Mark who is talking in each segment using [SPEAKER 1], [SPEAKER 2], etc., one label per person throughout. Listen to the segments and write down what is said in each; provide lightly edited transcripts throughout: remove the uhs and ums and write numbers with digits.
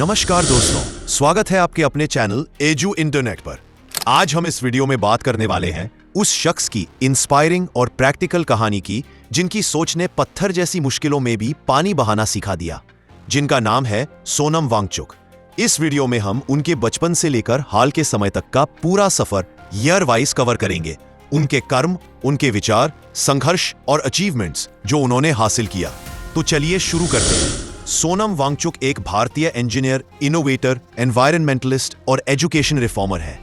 [SPEAKER 1] नमस्कार दोस्तों, स्वागत है आपके अपने चैनल एजू इंटरनेट पर। आज हम इस वीडियो में बात करने वाले हैं उस शख्स की इंस्पायरिंग और प्रैक्टिकल कहानी की जिनकी सोच ने पत्थर जैसी मुश्किलों में भी पानी बहाना सिखा दिया, जिनका नाम है सोनम वांगचुक। इस वीडियो में हम उनके बचपन से लेकर हाल के समय तक का पूरा सफर ईयर वाइज कवर करेंगे। उनके कर्म, उनके विचार, संघर्ष और अचीवमेंट्स जो उन्होंने हासिल किया। तो चलिए शुरू करते हैं। सोनम वांगचुक एक भारतीय इंजीनियर, इनोवेटर, एनवायरनमेंटलिस्ट और एजुकेशन रिफॉर्मर है।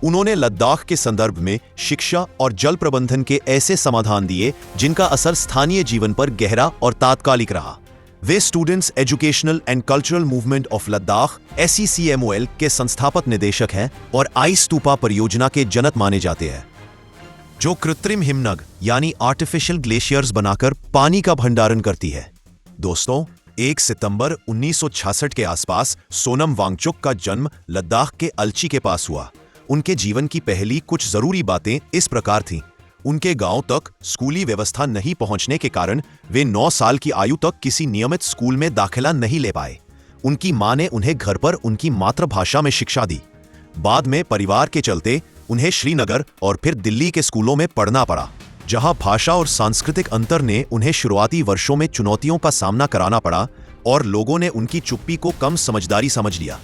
[SPEAKER 1] उन्होंने लद्दाख के संदर्भ में शिक्षा और जल प्रबंधन के ऐसे समाधान दिए जिनका असर स्थानीय जीवन पर गहरा और तात्कालिक रहा। वे students educational and cultural movement of Ladakh (SECMOL) के संस्थापक निदेशक हैं और आइस स्तूपा परियोजना के जनक माने जाते हैं, जो कृत्रिम हिमनग यानी आर्टिफिशियल ग्लेशियर्स बनाकर पानी का भंडारण करती है। दोस्तों, 1 सितंबर 1966 के आसपास सोनम वांगचुक का जन्म लद्दाख के अलची के पास हुआ। उनके जीवन की पहली कुछ जरूरी बातें इस प्रकार थीं। उनके गांव तक स्कूली व्यवस्था नहीं पहुंचने के कारण वे 9 साल की आयु तक किसी नियमित स्कूल में दाखिला नहीं ले पाए। उनकी मां ने उन्हें घर पर उनकी मातृभाषा में शिक्षा दी। बाद में परिवार के चलते उन्हें श्रीनगर और फिर दिल्ली के स्कूलों में पढ़ना पड़ा, जहां भाषा और सांस्कृतिक अंतर ने उन्हें शुरुआती वर्षों में चुनौतियों का सामना कराना पड़ा और लोगों ने उनकी चुप्पी को कम समझदारी समझ लिया।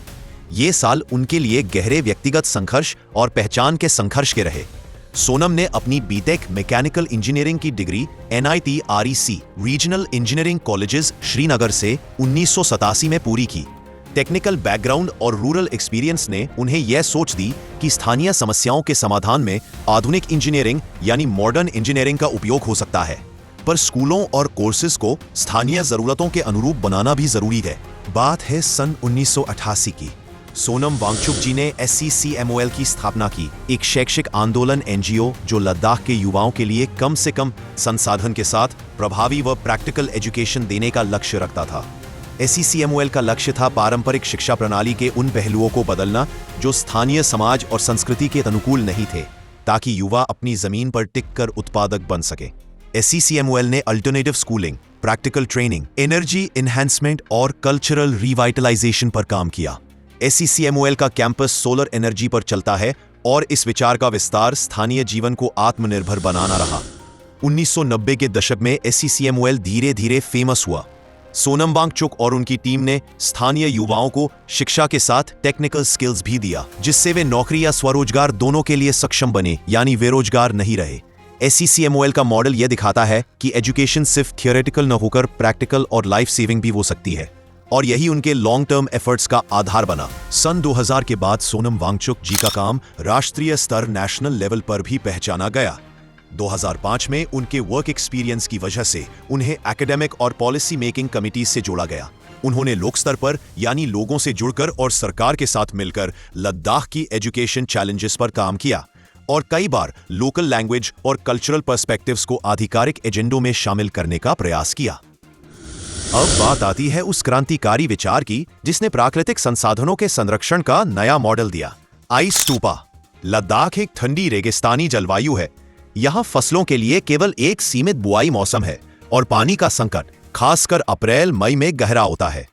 [SPEAKER 1] ये साल उनके लिए गहरे व्यक्तिगत संघर्ष और पहचान के संघर्ष के रहे। सोनम ने अपनी बीटेक मैकेनिकल इंजीनियरिंग की degree NIT REC regional engineering colleges Srinagar से 1987 में पूरी की। टेक्निकल बैकग्राउंड और रूरल एक्सपीरियंस ने उन्हें यह सोच दी कि स्थानीय समस्याओं के समाधान में आधुनिक इंजीनियरिंग यानी मॉडर्न इंजीनियरिंग का उपयोग हो सकता है, पर स्कूलों और कोर्सेज को स्थानीय जरूरतों के अनुरूप बनाना भी जरूरी है। बात है सन 1988 की। सोनम वांगचुक जी ने SECMOL की स्थापना की, एक शैक्षिक आंदोलन NGO जो लद्दाख के युवाओं के लिए कम से कम संसाधन के साथ प्रभावी व प्रैक्टिकल एजुकेशन देने का लक्ष्य रखता था। SECMOL का लक्ष्य था पारंपरिक शिक्षा प्रणाली के उन पहलुओं को बदलना जो स्थानीय समाज और संस्कृति के अनुकूल नहीं थे, ताकि युवा अपनी जमीन पर टिककर उत्पादक बन सके। SECMOL ने alternative schooling, practical training, energy enhancement और कल्चरल रिवाइटलाइजेशन पर काम किया। SECMOL का कैंपस सोलर एनर्जी पर चलता है और इस विचार का विस्तार स्थानीय जीवन को आत्मनिर्भर बनाना रहा। 1990 के दशक में SECMOL धीरे धीरे फेमस हुआ। सोनम वांगचुक और उनकी टीम ने स्थानीय युवाओं को शिक्षा के साथ टेक्निकल स्किल्स भी दिया, जिससे वे नौकरी या स्वरोजगार दोनों के लिए सक्षम बने, यानी बेरोजगार नहीं रहे। SECMOL का मॉडल यह दिखाता है कि एजुकेशन सिर्फ थियोरेटिकल न होकर प्रैक्टिकल और लाइफ सेविंग भी हो सकती है, और यही उनके लॉन्ग टर्म एफर्ट्स का आधार बना। सन 2000 के बाद सोनम वांगचुक जी का काम राष्ट्रीय स्तर नेशनल लेवल पर भी पहचाना गया। 2005 में उनके वर्क एक्सपीरियंस की वजह से उन्हें एकेडमिक और पॉलिसी मेकिंग कमिटीज से जोड़ा गया। उन्होंने लोक स्तर पर यानी लोगों से जुड़कर और सरकार के साथ मिलकर लद्दाख की एजुकेशन चैलेंजेस पर काम किया और कई बार लोकल लैंग्वेज और कल्चरल पर्सपेक्टिव्स को आधिकारिक एजेंडों में शामिल करने का प्रयास किया। अब बात आती है उस क्रांतिकारी विचार की जिसने प्राकृतिक संसाधनों के संरक्षण का नया मॉडल दिया, आइस स्तूपा। लद्दाख एक ठंडी रेगिस्तानी जलवायु है। यहाँ फसलों के लिए केवल एक सीमित बुआई मौसम है और पानी का संकट खासकर अप्रैल मई में गहरा होता है।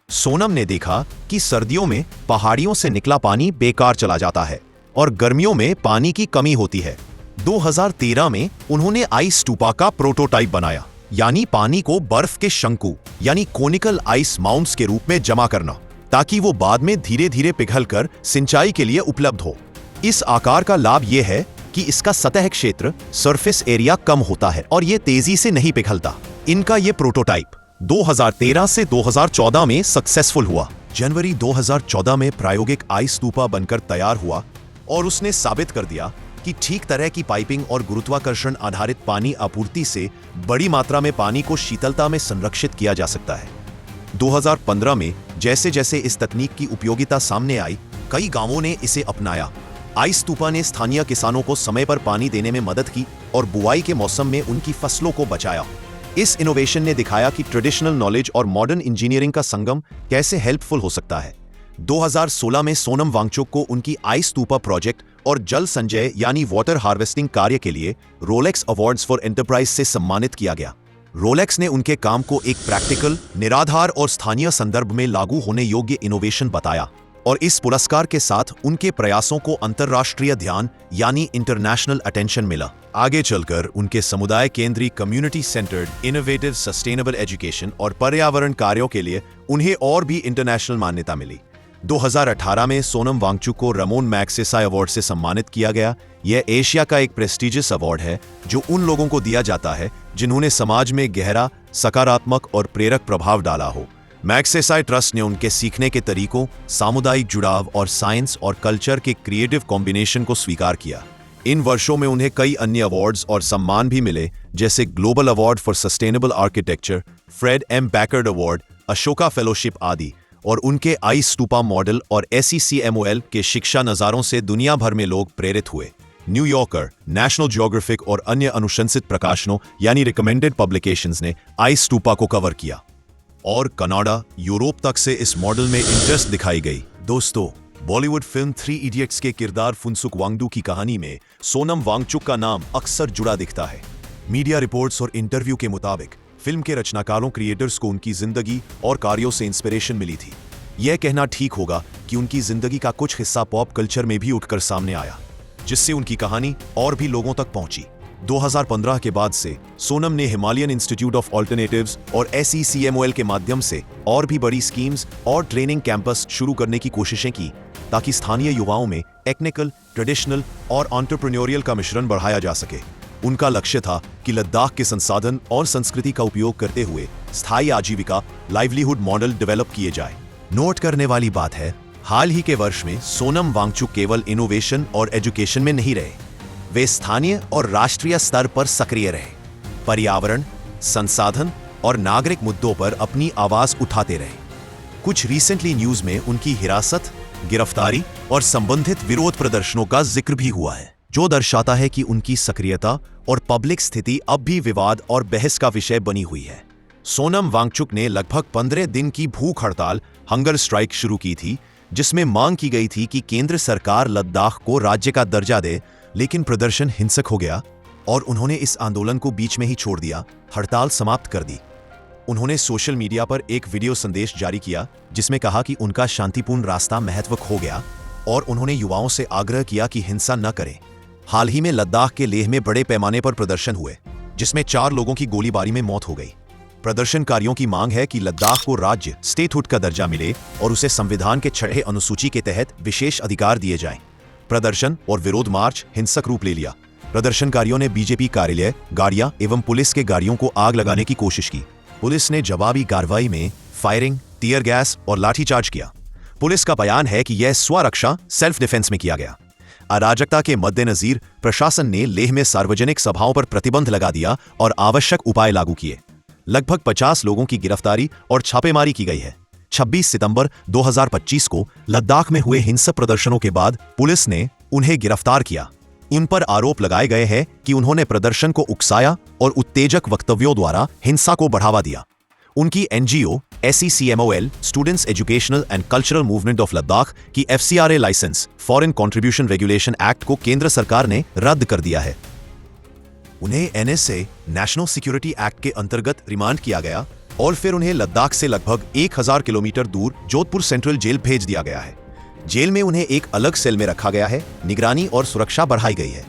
[SPEAKER 1] सोनम ने देखा कि सर्दियों में पहाड़ियों से निकला पानी बेकार चला जाता है और गर्मियों में पानी की कमी होती है। 2013 में उन्होंने आइस स्तूपा का प्रोटोटाइप बनाया, यानी पानी को बर्फ के शंकु यानी कोनिकल आइस माउंट्स के रूप में जमा करना, ताकि वो बाद में धीरे धीरे पिघलकर सिंचाई के लिए उपलब्ध हो। इस आकार का लाभ यह है कि इसका सतह क्षेत्र सरफेस एरिया कम होता है और ये तेजी से नहीं पिघलता। इनका ये प्रोटोटाइप 2013 से 2014 में सक्सेसफुल हुआ। जनवरी 2014 में प्रायोगिक आइस स्तूपा बनकर तैयार हुआ और उसने साबित कर दिया कि ठीक तरह की पाइपिंग और गुरुत्वाकर्षण आधारित पानी आपूर्ति से बड़ी मात्रा में पानी को शीतलता में संरक्षित किया जा सकता है। 2015 में जैसे जैसे इस तकनीक की उपयोगिता सामने आई, कई गांवों ने इसे अपनाया। आइस स्तूपा ने स्थानीय किसानों को समय पर पानी देने में मदद की और बुआई के मौसम में उनकी फसलों को बचाया। इस इनोवेशन ने दिखाया कि ट्रेडिशनल नॉलेज और मॉडर्न इंजीनियरिंग का संगम कैसे हेल्पफुल हो सकता है। 2016 में सोनम वांगचुक को उनकी आइस स्तूपा प्रोजेक्ट और जल संचय यानी वाटर हार्वेस्टिंग कार्य के लिए रोलेक्स अवार्ड्स फॉर एंटरप्राइज से सम्मानित किया गया। रोलेक्स ने उनके काम को एक प्रैक्टिकल, निराधार और स्थानीय संदर्भ में लागू होने योग्य इनोवेशन बताया और इस पुरस्कार के साथ उनके प्रयासों को अंतर्राष्ट्रीय ध्यान यानी इंटरनेशनल अटेंशन मिला। आगे चलकर उनके समुदाय केंद्रीय, community centred, innovative, sustainable education और पर्यावरण कार्यों के लिए उन्हें और भी इंटरनेशनल मान्यता मिली। 2018 में सोनम वांगचुक को रमोन मैग्सेसे अवार्ड से सम्मानित किया गया। यह एशिया का एक प्रेस्टिजियस अवार्ड है जो उन लोगों को दिया जाता है जिन्होंने समाज में गहरा, सकारात्मक और प्रेरक प्रभाव डाला हो। मैग्सेसे ट्रस्ट ने उनके सीखने के तरीकों, सामुदायिक जुड़ाव और साइंस और कल्चर के क्रिएटिव कॉम्बिनेशन को स्वीकार किया। इन वर्षों में उन्हें कई अन्य अवार्ड्स और सम्मान भी मिले, जैसे global award for sustainable architecture, Fred M Packard award, Ashoka fellowship आदि, और उनके आई स्टूपा मॉडल और SECMOL के शिक्षा नज़ारों से दुनिया भर में लोग प्रेरित हुए। न्यूयॉर्कर, नेशनल ज्योग्राफिक और अन्य अनुशंसित प्रकाशनों यानी रिकमेंडेड पब्लिकेशंस ने आई स्टूपा को कवर किया और कनाडा, यूरोप तक से इस मॉडल में इंटरेस्ट दिखाई गई। दोस्तों, बॉलीवुड फिल्म 3 इडियट्स के किरदार फुनसुक वांगडू की कहानी में सोनम वांगचुक का नाम अक्सर जुड़ा दिखता है। मीडिया रिपोर्ट्स और इंटरव्यू के मुताबिक फिल्म के रचनाकारों, क्रिएटर्स को उनकी जिंदगी और कार्यों से इंस्पिरेशन मिली थी। यह कहना ठीक होगा कि उनकी जिंदगी का कुछ हिस्सा पॉप कल्चर में भी उठकर सामने आया, जिससे उनकी कहानी और भी लोगों तक पहुंची। 2015 के बाद से सोनम ने हिमालयन इंस्टीट्यूट ऑफ ऑल्टरनेटिव्स और SECMOL के माध्यम से और भी बड़ी स्कीम्स और ट्रेनिंग कैंपस शुरू करने की कोशिशें की, ताकि स्थानीय युवाओं में टेक्निकल, ट्रेडिशनल और एंटरप्रेन्योरियल का मिश्रण बढ़ाया जा सके। उनका लक्ष्य था कि लद्दाख के संसाधन और संस्कृति का उपयोग करते हुए स्थायी आजीविका, लाइवलीहुड मॉडल डेवलप किए जाए। नोट करने वाली बात है, हाल ही के वर्ष में सोनम वांगचुक केवल इनोवेशन और एजुकेशन में नहीं रहे, वे स्थानीय और राष्ट्रीय स्तर पर सक्रिय रहे। पर्यावरण, संसाधन और नागरिक मुद्दों पर अपनी आवाज उठाते रहे। कुछ रिसेंटली न्यूज में उनकी हिरासत, गिरफ्तारी और संबंधित विरोध प्रदर्शनों का जिक्र भी हुआ है, जो दर्शाता है कि उनकी सक्रियता और पब्लिक स्थिति अब भी विवाद और बहस का विषय बनी हुई है। सोनम वांगचुक ने लगभग 15 दिन की भूख हड़ताल, हंगर स्ट्राइक शुरू की थी, जिसमें मांग की गई थी कि केंद्र सरकार लद्दाख को राज्य का दर्जा दे, लेकिन प्रदर्शन हिंसक हो गया और उन्होंने इस आंदोलन को बीच में ही छोड़ दिया, हड़ताल समाप्त कर दी। उन्होंने सोशल मीडिया पर एक वीडियो संदेश जारी किया जिसमें कहा कि उनका शांतिपूर्ण रास्ता महत्वक हो गया और उन्होंने युवाओं से आग्रह किया कि हिंसा न करें। हाल ही में लद्दाख के लेह में बड़े पैमाने पर प्रदर्शन हुए, जिसमें 4 लोगों की गोलीबारी में मौत हो गई। प्रदर्शनकारियों की मांग है कि लद्दाख को राज्य, स्टेटहुड का दर्जा मिले और उसे संविधान के 6 अनुसूची के तहत विशेष अधिकार दिए जाएं। प्रदर्शन और विरोध मार्च हिंसक रूप ले लिया। प्रदर्शनकारियों ने बीजेपी कार्यालय, गाड़ियां एवं पुलिस के गाड़ियों को आग लगाने की कोशिश की। पुलिस ने जवाबी कार्रवाई में फायरिंग, टीयर गैस और लाठीचार्ज किया। पुलिस का बयान है कि यह स्वरक्षा, सेल्फ डिफेंस में किया गया। अराजकता के मद्देनजीर प्रशासन ने लेह में सार्वजनिक सभाओं पर प्रतिबंध लगा दिया और आवश्यक उपाय लागू किए। लगभग 50 लोगों की गिरफ्तारी और छापेमारी की गई है। 26 सितंबर 2025 को लद्दाख में हुए हिंसक प्रदर्शनों के बाद पुलिस ने उन्हें गिरफ्तार किया। इन पर आरोप लगाए गए हैं कि उन्होंने प्रदर्शन को उकसाया और उत्तेजक वक्तव्यों द्वारा हिंसा को बढ़ावा दिया। उनकी NGO SECMOL, students educational and cultural movement of Ladakh की FCRA licence, foreign contribution regulation act को केंद्र सरकार ने रद्द कर दिया है। उन्हें NSA, नेशनल सिक्योरिटी एक्ट के अंतर्गत रिमांड किया गया और फिर उन्हें लद्दाख से लगभग 1000 किलोमीटर दूर जोधपुर सेंट्रल जेल भेज दिया गया है। जेल में उन्हें एक अलग सेल में रखा गया है। निगरानी और सुरक्षा बढ़ाई गई है।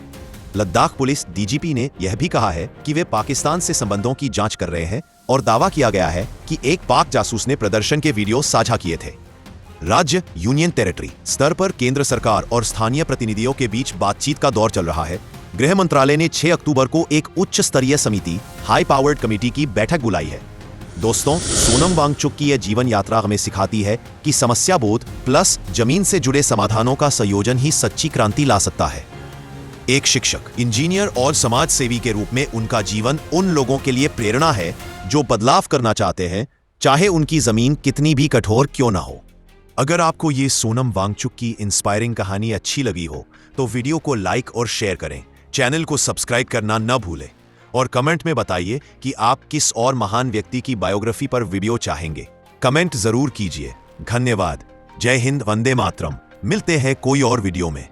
[SPEAKER 1] लद्दाख पुलिस DGP ने यह भी कहा है कि वे पाकिस्तान से संबंधों की जांच कर रहे हैं और दावा किया गया है कि एक पाक जासूस ने प्रदर्शन के वीडियो साझा किए थे। राज्य, यूनियन टेरिटरी स्तर पर केंद्र सरकार और स्थानीय प्रतिनिधियों के बीच बातचीत का दौर चल रहा है। गृह मंत्रालय ने 6 अक्टूबर को एक उच्च स्तरीय समिति, हाई पावर्ड कमेटी की बैठक बुलाई है। दोस्तों, सोनम वांगचुक की यह जीवन यात्रा हमें सिखाती है कि समस्या बोध प्लस जमीन से जुड़े समाधानों का संयोजन ही सच्ची क्रांति ला सकता है। एक शिक्षक, इंजीनियर और समाज सेवी के रूप में उनका जीवन उन लोगों के लिए प्रेरणा है जो बदलाव करना चाहते हैं, चाहे उनकी जमीन कितनी भी कठोर क्यों ना हो। अगर आपको ये सोनम वांगचुक की इंस्पायरिंग कहानी अच्छी लगी हो तो वीडियो को लाइक और शेयर करें, चैनल को सब्सक्राइब करना न भूलें और कमेंट में बताइए कि आप किस और महान व्यक्ति की बायोग्राफी पर वीडियो चाहेंगे। कमेंट जरूर कीजिए। धन्यवाद। जय हिंद, वंदे मातरम। मिलते हैं कोई और वीडियो में।